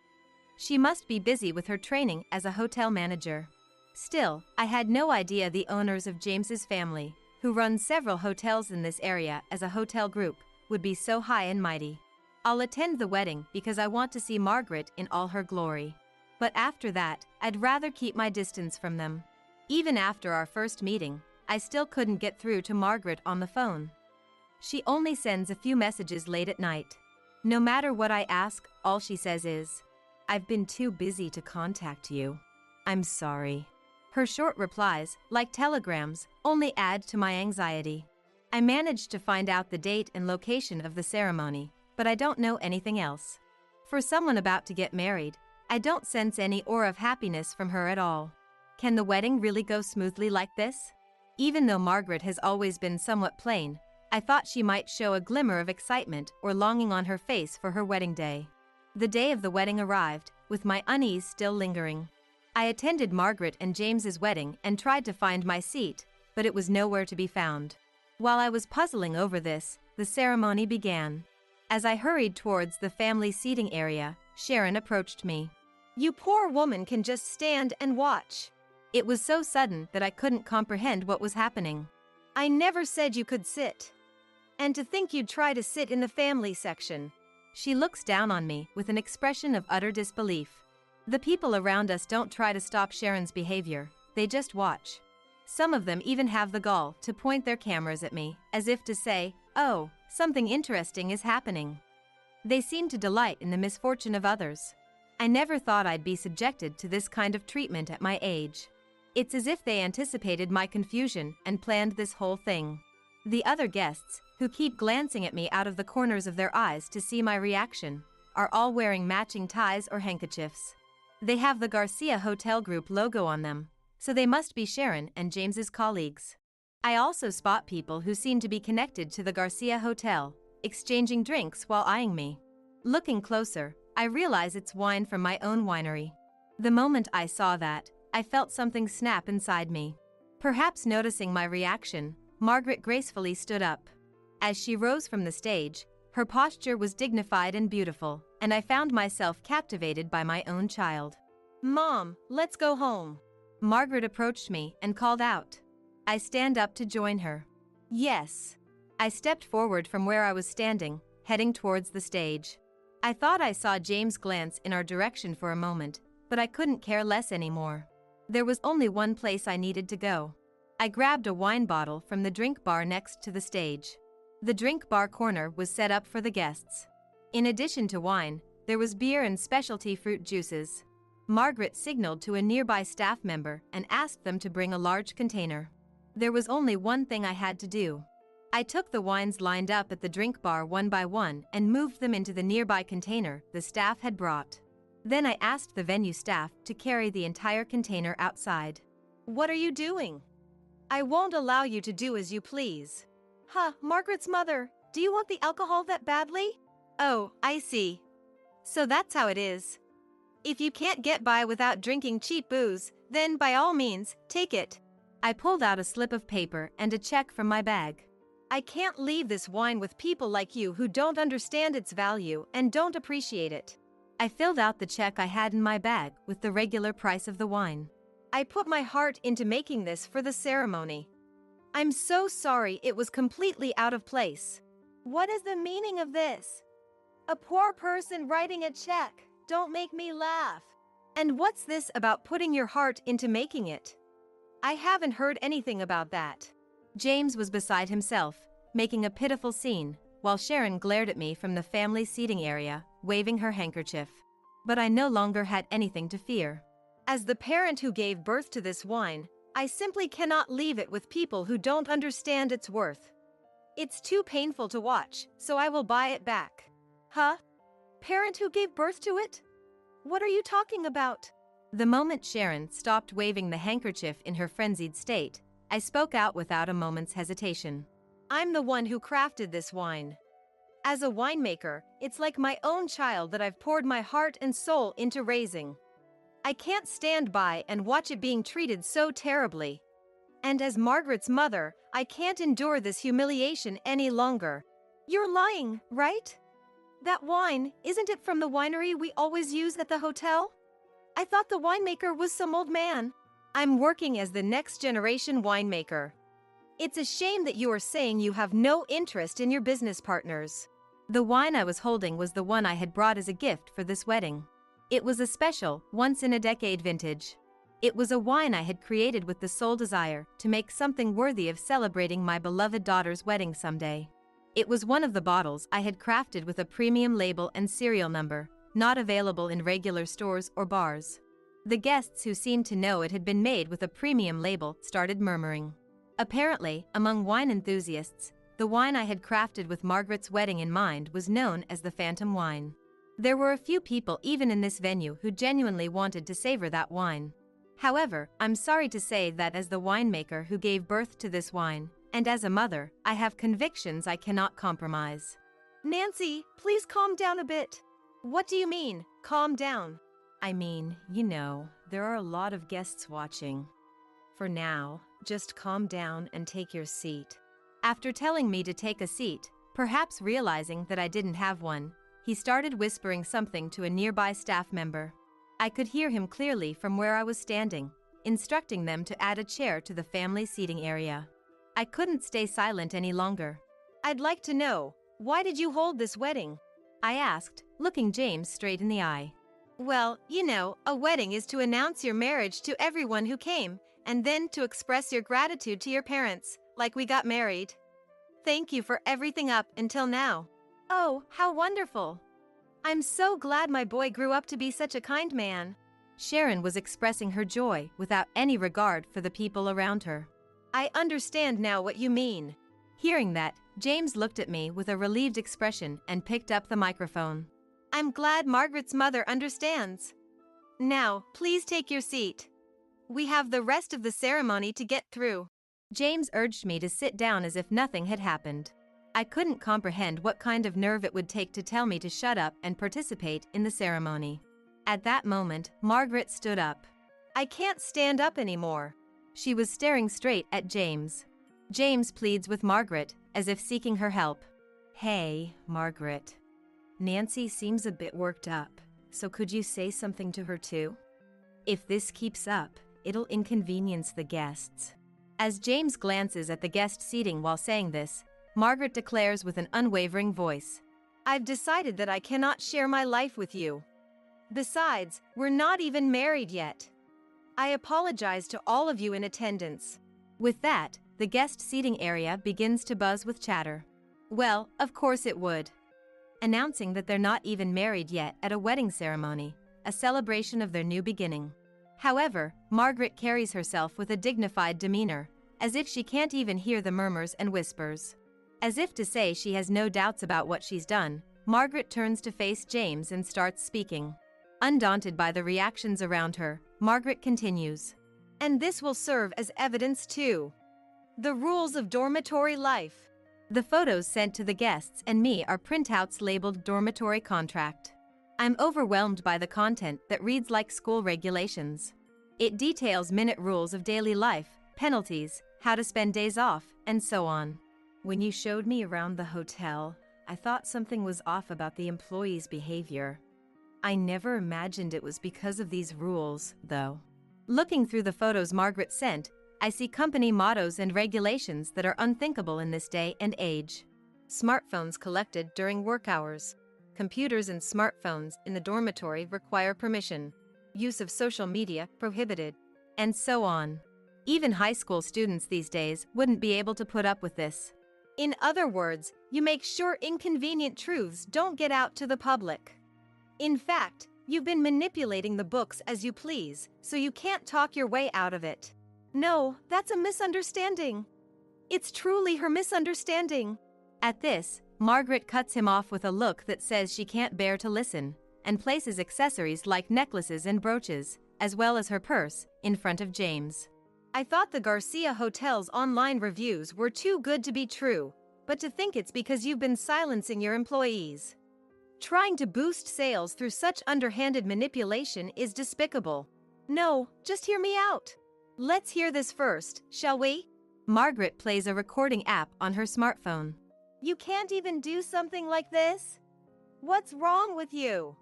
She must be busy with her training as a hotel manager. Still, I had no idea the owners of James's family, who run several hotels in this area as a hotel group, would be so high and mighty. I'll attend the wedding because I want to see Margaret in all her glory. But after that, I'd rather keep my distance from them. Even after our first meeting, I still couldn't get through to Margaret on the phone. She only sends a few messages late at night. No matter what I ask, all she says is, "I've been too busy to contact you. I'm sorry." Her short replies, like telegrams, only add to my anxiety. I managed to find out the date and location of the ceremony, but I don't know anything else. For someone about to get married, I don't sense any aura of happiness from her at all. Can the wedding really go smoothly like this? Even though Margaret has always been somewhat plain, I thought she might show a glimmer of excitement or longing on her face for her wedding day. The day of the wedding arrived, with my unease still lingering. I attended Margaret and James's wedding and tried to find my seat, but it was nowhere to be found. While I was puzzling over this, the ceremony began. As I hurried towards the family seating area, Sharon approached me. You poor woman can just stand and watch. It was so sudden that I couldn't comprehend what was happening. I never said you could sit. And to think you'd try to sit in the family section. She looks down on me with an expression of utter disbelief. The people around us don't try to stop Sharon's behavior, they just watch. Some of them even have the gall to point their cameras at me, as if to say, "Oh, something interesting is happening." They seem to delight in the misfortune of others. I never thought I'd be subjected to this kind of treatment at my age. It's as if they anticipated my confusion and planned this whole thing. The other guests, who keep glancing at me out of the corners of their eyes to see my reaction, are all wearing matching ties or handkerchiefs. They have the Garcia Hotel Group logo on them, so they must be Sharon and James's colleagues. I also spot people who seem to be connected to the Garcia Hotel, exchanging drinks while eyeing me. Looking closer, I realize it's wine from my own winery. The moment I saw that, I felt something snap inside me. Perhaps noticing my reaction, Margaret gracefully stood up. As she rose from the stage, her posture was dignified and beautiful, and I found myself captivated by my own child. Mom, let's go home. Margaret approached me and called out. I stand up to join her. Yes. I stepped forward from where I was standing, heading towards the stage. I thought I saw James glance in our direction for a moment, but I couldn't care less anymore. There was only one place I needed to go. I grabbed a wine bottle from the drink bar next to the stage. The drink bar corner was set up for the guests. In addition to wine, there was beer and specialty fruit juices. Margaret signaled to a nearby staff member and asked them to bring a large container. There was only one thing I had to do. I took the wines lined up at the drink bar one by one and moved them into the nearby container the staff had brought. Then I asked the venue staff to carry the entire container outside. What are you doing? I won't allow you to do as you please. Huh, Margaret's mother, do you want the alcohol that badly? Oh, I see. So that's how it is. If you can't get by without drinking cheap booze, then by all means, take it. I pulled out a slip of paper and a check from my bag. I can't leave this wine with people like you who don't understand its value and don't appreciate it. I filled out the check I had in my bag with the regular price of the wine. I put my heart into making this for the ceremony. I'm so sorry it was completely out of place. What is the meaning of this? A poor person writing a check. Don't make me laugh. And what's this about putting your heart into making it? I haven't heard anything about that. James was beside himself, making a pitiful scene, while Sharon glared at me from the family seating area, waving her handkerchief. But I no longer had anything to fear. As the parent who gave birth to this wine, I simply cannot leave it with people who don't understand its worth. It's too painful to watch, so I will buy it back. Huh? Parent who gave birth to it? What are you talking about? The moment Sharon stopped waving the handkerchief in her frenzied state, I spoke out without a moment's hesitation. I'm the one who crafted this wine. As a winemaker, it's like my own child that I've poured my heart and soul into raising. I can't stand by and watch it being treated so terribly. And as Margaret's mother, I can't endure this humiliation any longer. You're lying, right? That wine, isn't it from the winery we always use at the hotel? I thought the winemaker was some old man. I'm working as the next generation winemaker. It's a shame that you are saying you have no interest in your business partners. The wine I was holding was the one I had brought as a gift for this wedding. It was a special, once-in-a-decade vintage. It was a wine I had created with the sole desire to make something worthy of celebrating my beloved daughter's wedding someday. It was one of the bottles I had crafted with a premium label and serial number, not available in regular stores or bars. The guests who seemed to know it had been made with a premium label started murmuring. Apparently, among wine enthusiasts, the wine I had crafted with Margaret's wedding in mind was known as the Phantom Wine. There were a few people even in this venue who genuinely wanted to savor that wine. However, I'm sorry to say that as the winemaker who gave birth to this wine, and as a mother, I have convictions I cannot compromise. Nancy, please calm down a bit. What do you mean, calm down? I mean, there are a lot of guests watching. For now, just calm down and take your seat. After telling me to take a seat, perhaps realizing that I didn't have one, he started whispering something to a nearby staff member. I could hear him clearly from where I was standing, instructing them to add a chair to the family seating area. I couldn't stay silent any longer. I'd like to know, why did you hold this wedding? I asked, looking James straight in the eye. Well, a wedding is to announce your marriage to everyone who came, and then to express your gratitude to your parents, like we got married. Thank you for everything up until now. Oh, how wonderful. I'm so glad my boy grew up to be such a kind man. Sharon was expressing her joy without any regard for the people around her. I understand now what you mean. Hearing that, James looked at me with a relieved expression and picked up the microphone. I'm glad Margaret's mother understands. Now, please take your seat. We have the rest of the ceremony to get through. James urged me to sit down as if nothing had happened. I couldn't comprehend what kind of nerve it would take to tell me to shut up and participate in the ceremony. At that moment, Margaret stood up. I can't stand up anymore. She was staring straight at James. James pleads with Margaret, as if seeking her help. Hey, Margaret. Nancy seems a bit worked up, so could you say something to her too? If this keeps up, it'll inconvenience the guests. As James glances at the guest seating while saying this, Margaret declares with an unwavering voice, I've decided that I cannot share my life with you. Besides, we're not even married yet. I apologize to all of you in attendance. With that, the guest seating area begins to buzz with chatter. Well, of course it would. Announcing that they're not even married yet at a wedding ceremony, a celebration of their new beginning. However, Margaret carries herself with a dignified demeanor, as if she can't even hear the murmurs and whispers. As if to say she has no doubts about what she's done, Margaret turns to face James and starts speaking. Undaunted by the reactions around her, Margaret continues. And this will serve as evidence too. The rules of dormitory life. The photos sent to the guests and me are printouts labeled dormitory contract. I'm overwhelmed by the content that reads like school regulations. It details minute rules of daily life, penalties, how to spend days off, and so on. When you showed me around the hotel, I thought something was off about the employees' behavior. I never imagined it was because of these rules, though. Looking through the photos Margaret sent, I see company mottos and regulations that are unthinkable in this day and age. Smartphones collected during work hours. Computers and smartphones in the dormitory require permission. Use of social media prohibited. And so on. Even high school students these days wouldn't be able to put up with this. In other words, you make sure inconvenient truths don't get out to the public. In fact, you've been manipulating the books as you please, so you can't talk your way out of it. No, that's a misunderstanding. It's truly her misunderstanding. At this, Margaret cuts him off with a look that says she can't bear to listen, and places accessories like necklaces and brooches, as well as her purse, in front of James. I thought the Garcia Hotel's online reviews were too good to be true, but to think it's because you've been silencing your employees. Trying to boost sales through such underhanded manipulation is despicable. No, just hear me out. Let's hear this first, shall we? Margaret plays a recording app on her smartphone. You can't even do something like this? What's wrong with you?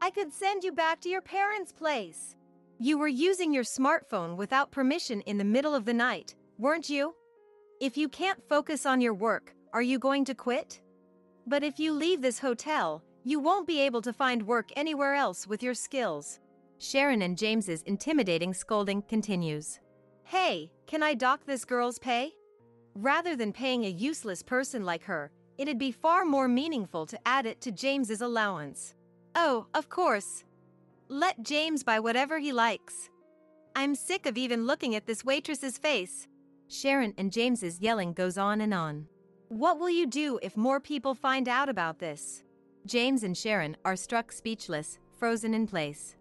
I could send you back to your parents' place. You were using your smartphone without permission in the middle of the night, weren't you? If you can't focus on your work, are you going to quit? But if you leave this hotel, you won't be able to find work anywhere else with your skills. Sharon and James's intimidating scolding continues. Hey, can I dock this girl's pay? Rather than paying a useless person like her, it'd be far more meaningful to add it to James's allowance. Oh, of course. Let James buy whatever he likes. I'm sick of even looking at this waitress's face. Sharon and James's yelling goes on and on. What will you do if more people find out about this? James and Sharon are struck speechless, frozen in place.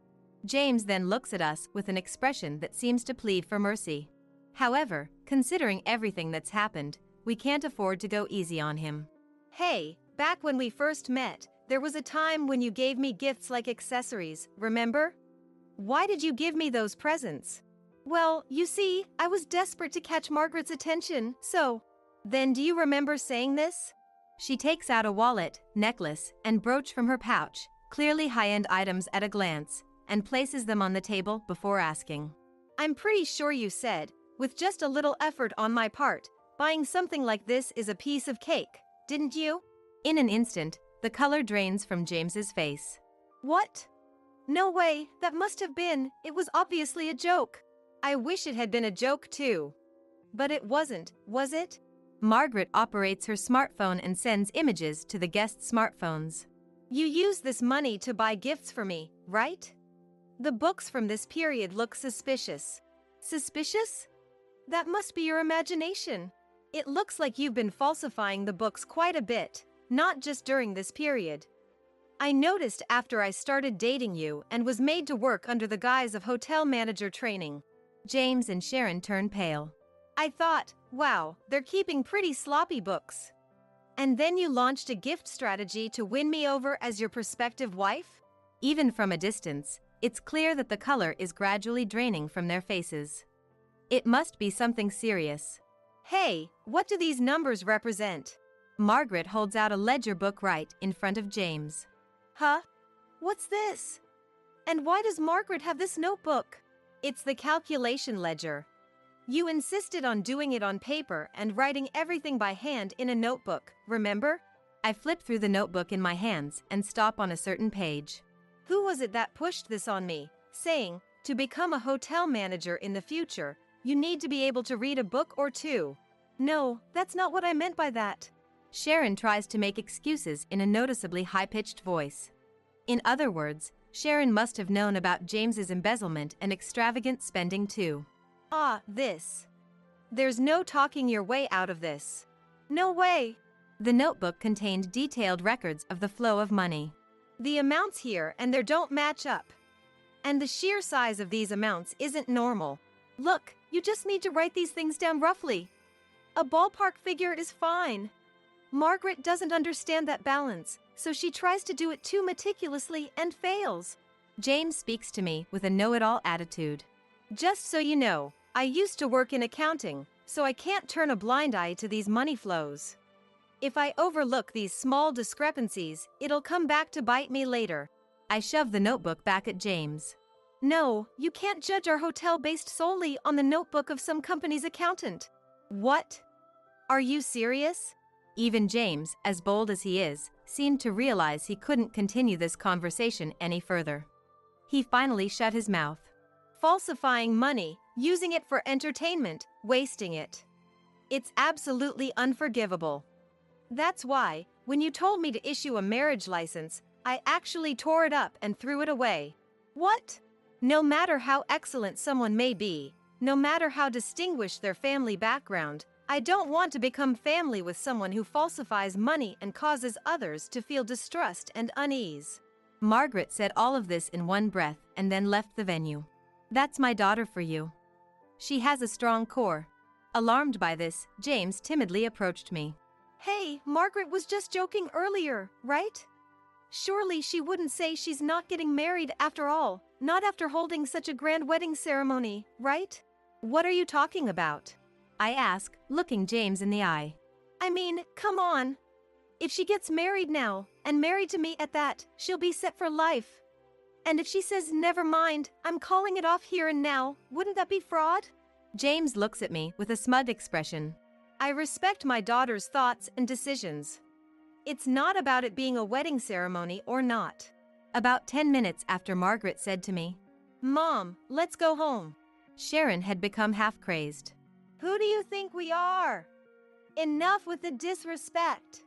James then looks at us with an expression that seems to plead for mercy. However, considering everything that's happened, we can't afford to go easy on him. Hey, back when we first met, there was a time when you gave me gifts like accessories, remember? Why did you give me those presents? Well, you see, I was desperate to catch Margaret's attention, so... Then do you remember saying this? She takes out a wallet, necklace, and brooch from her pouch, clearly high-end items at a glance, and places them on the table before asking. I'm pretty sure you said, with just a little effort on my part, buying something like this is a piece of cake, didn't you? In an instant, the color drains from James's face. What? No way, that must have been, it was obviously a joke. I wish it had been a joke too. But it wasn't, was it? Margaret operates her smartphone and sends images to the guests' smartphones. You use this money to buy gifts for me, right? The books from this period look suspicious. Suspicious? That must be your imagination. It looks like you've been falsifying the books quite a bit, not just during this period. I noticed after I started dating you and was made to work under the guise of hotel manager training. James and Sharon turn pale. I thought, wow, they're keeping pretty sloppy books. And then you launched a gift strategy to win me over as your prospective wife? Even from a distance, it's clear that the color is gradually draining from their faces. It must be something serious. Hey, what do these numbers represent? Margaret holds out a ledger book right in front of James. Huh? What's this? And why does Margaret have this notebook? It's the calculation ledger. You insisted on doing it on paper and writing everything by hand in a notebook, remember? I flip through the notebook in my hands and stop on a certain page. Who was it that pushed this on me, saying, to become a hotel manager in the future, you need to be able to read a book or two? No, that's not what I meant by that. Sharon tries to make excuses in a noticeably high-pitched voice. In other words, Sharon must have known about James's embezzlement and extravagant spending too. This. There's no talking your way out of this. No way. The notebook contained detailed records of the flow of money. The amounts here and there don't match up. And the sheer size of these amounts isn't normal. Look, you just need to write these things down roughly. A ballpark figure is fine. Margaret doesn't understand that balance, so she tries to do it too meticulously and fails. James speaks to me with a know-it-all attitude. Just so you know, I used to work in accounting, so I can't turn a blind eye to these money flows. If I overlook these small discrepancies, it'll come back to bite me later. I shove the notebook back at James. No, you can't judge our hotel based solely on the notebook of some company's accountant. What? Are you serious? Even James, as bold as he is, seemed to realize he couldn't continue this conversation any further. He finally shut his mouth. Falsifying money, using it for entertainment, wasting it. It's absolutely unforgivable. That's why, when you told me to issue a marriage license, I actually tore it up and threw it away. What? No matter how excellent someone may be, no matter how distinguished their family background, I don't want to become family with someone who falsifies money and causes others to feel distrust and unease. Margaret said all of this in one breath and then left the venue. That's my daughter for you. She has a strong core. Alarmed by this, James timidly approached me. Hey, Margaret was just joking earlier, right? Surely she wouldn't say she's not getting married after all, not after holding such a grand wedding ceremony, right? What are you talking about? I ask, looking James in the eye. I mean, come on. If she gets married now, and married to me at that, she'll be set for life. And if she says, never mind, I'm calling it off here and now, wouldn't that be fraud? James looks at me with a smug expression. I respect my daughter's thoughts and decisions. It's not about it being a wedding ceremony or not. About 10 minutes after Margaret said to me, Mom, let's go home. Sharon had become half-crazed. Who do you think we are? Enough with the disrespect.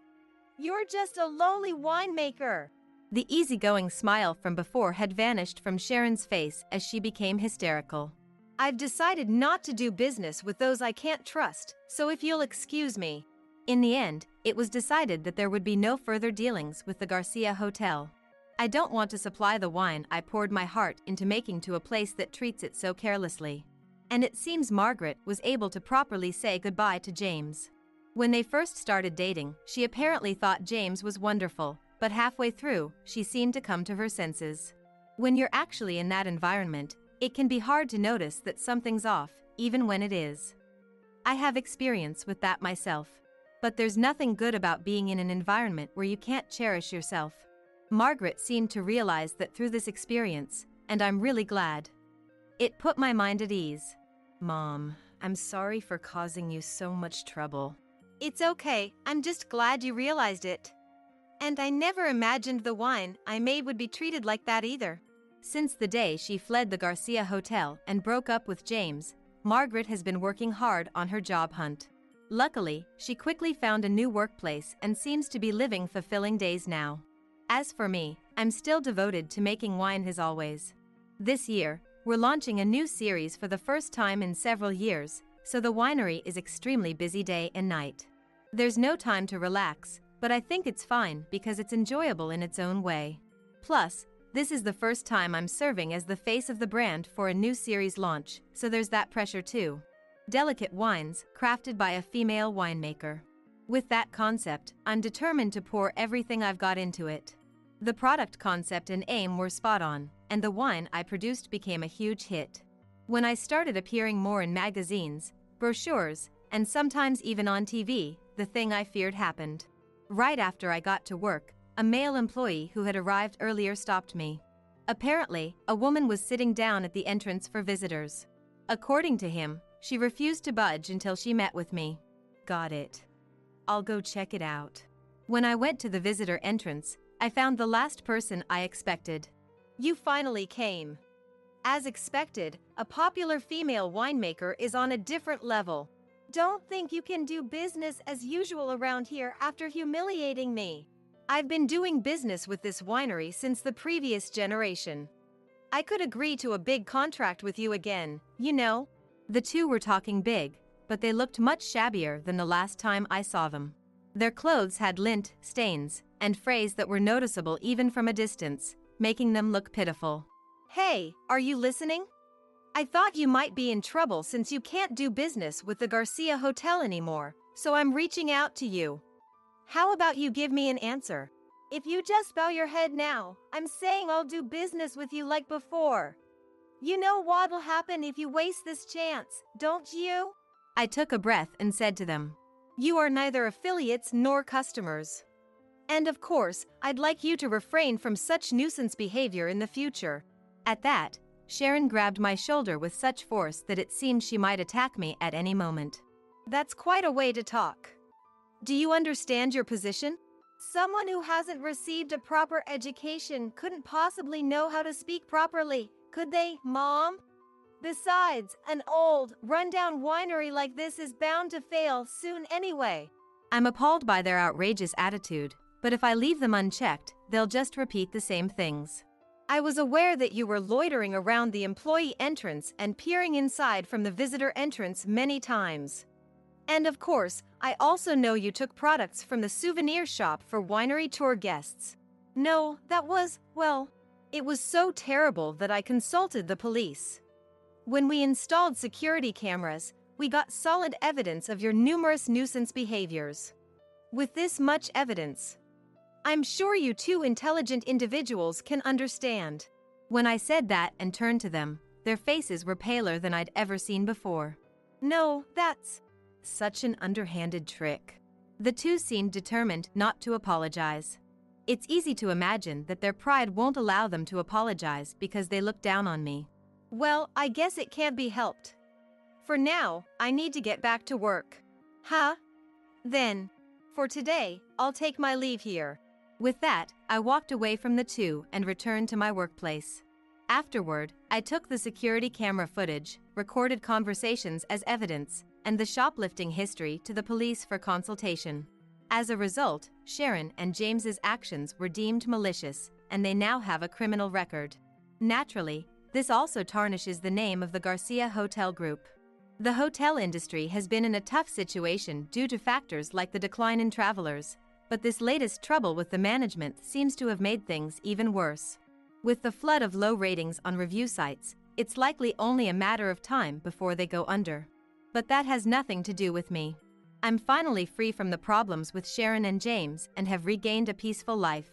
You're just a lowly winemaker. The easygoing smile from before had vanished from Sharon's face as she became hysterical. I've decided not to do business with those I can't trust, so if you'll excuse me. In the end, it was decided that there would be no further dealings with the Garcia Hotel. I don't want to supply the wine I poured my heart into making to a place that treats it so carelessly. And it seems Margaret was able to properly say goodbye to James. When they first started dating, she apparently thought James was wonderful, but halfway through, she seemed to come to her senses. When you're actually in that environment, it can be hard to notice that something's off, even when it is. I have experience with that myself. But there's nothing good about being in an environment where you can't cherish yourself. Margaret seemed to realize that through this experience, and I'm really glad. It put my mind at ease. Mom, I'm sorry for causing you so much trouble. It's okay, I'm just glad you realized it. And I never imagined the wine I made would be treated like that either. Since the day she fled the Garcia Hotel and broke up with James, Margaret has been working hard on her job hunt. Luckily, she quickly found a new workplace and seems to be living fulfilling days now. As for me, I'm still devoted to making wine as always. This year, we're launching a new series for the first time in several years, so the winery is extremely busy day and night. There's no time to relax, but I think it's fine because it's enjoyable in its own way. Plus, this is the first time I'm serving as the face of the brand for a new series launch, so there's that pressure too. Delicate wines, crafted by a female winemaker. With that concept, I'm determined to pour everything I've got into it. The product concept and aim were spot on, and the wine I produced became a huge hit. When I started appearing more in magazines, brochures, and sometimes even on TV, the thing I feared happened. Right after I got to work, a male employee who had arrived earlier stopped me. Apparently, a woman was sitting down at the entrance for visitors. According to him, she refused to budge until she met with me. Got it. I'll go check it out. When I went to the visitor entrance, I found the last person I expected. You finally came. As expected, a popular female winemaker is on a different level. Don't think you can do business as usual around here after humiliating me. I've been doing business with this winery since the previous generation. I could agree to a big contract with you again, you know. The two were talking big, but they looked much shabbier than the last time I saw them. Their clothes had lint, stains, and frays that were noticeable even from a distance, making them look pitiful. Hey, are you listening? I thought you might be in trouble since you can't do business with the Garcia Hotel anymore, so I'm reaching out to you. How about you give me an answer? If you just bow your head now, I'm saying I'll do business with you like before. You know what'll happen if you waste this chance, don't you? I took a breath and said to them, You are neither affiliates nor customers. And of course, I'd like you to refrain from such nuisance behavior in the future. At that, Sharon grabbed my shoulder with such force that it seemed she might attack me at any moment. That's quite a way to talk. Do you understand your position? Someone who hasn't received a proper education couldn't possibly know how to speak properly, could they, Mom? Besides, an old, run-down winery like this is bound to fail soon anyway. I'm appalled by their outrageous attitude, but if I leave them unchecked, they'll just repeat the same things. I was aware that you were loitering around the employee entrance and peering inside from the visitor entrance many times. And of course, I also know you took products from the souvenir shop for winery tour guests. No, that was, well, it was so terrible that I consulted the police. When we installed security cameras, we got solid evidence of your numerous nuisance behaviors. With this much evidence, I'm sure you two intelligent individuals can understand. When I said that and turned to them, their faces were paler than I'd ever seen before. No, that's such an underhanded trick. The two seemed determined not to apologize. It's easy to imagine that their pride won't allow them to apologize because they look down on me. Well, I guess it can't be helped. For now, I need to get back to work. Huh? Then, for today, I'll take my leave here. With that, I walked away from the two and returned to my workplace. Afterward, I took the security camera footage, recorded conversations as evidence, and the shoplifting history to the police for consultation. As a result, Sharon and James's actions were deemed malicious, and they now have a criminal record. Naturally, this also tarnishes the name of the Garcia Hotel Group. The hotel industry has been in a tough situation due to factors like the decline in travelers, but this latest trouble with the management seems to have made things even worse. With the flood of low ratings on review sites, it's likely only a matter of time before they go under. But that has nothing to do with me. I'm finally free from the problems with Sharon and James and have regained a peaceful life.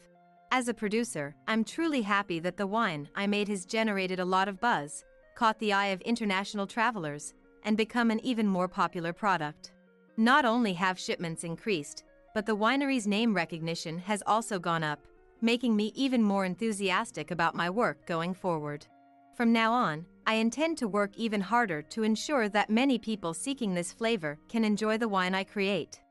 As a producer, I'm truly happy that the wine I made has generated a lot of buzz, caught the eye of international travelers, and become an even more popular product. Not only have shipments increased, but the winery's name recognition has also gone up, making me even more enthusiastic about my work going forward. From now on, I intend to work even harder to ensure that many people seeking this flavor can enjoy the wine I create.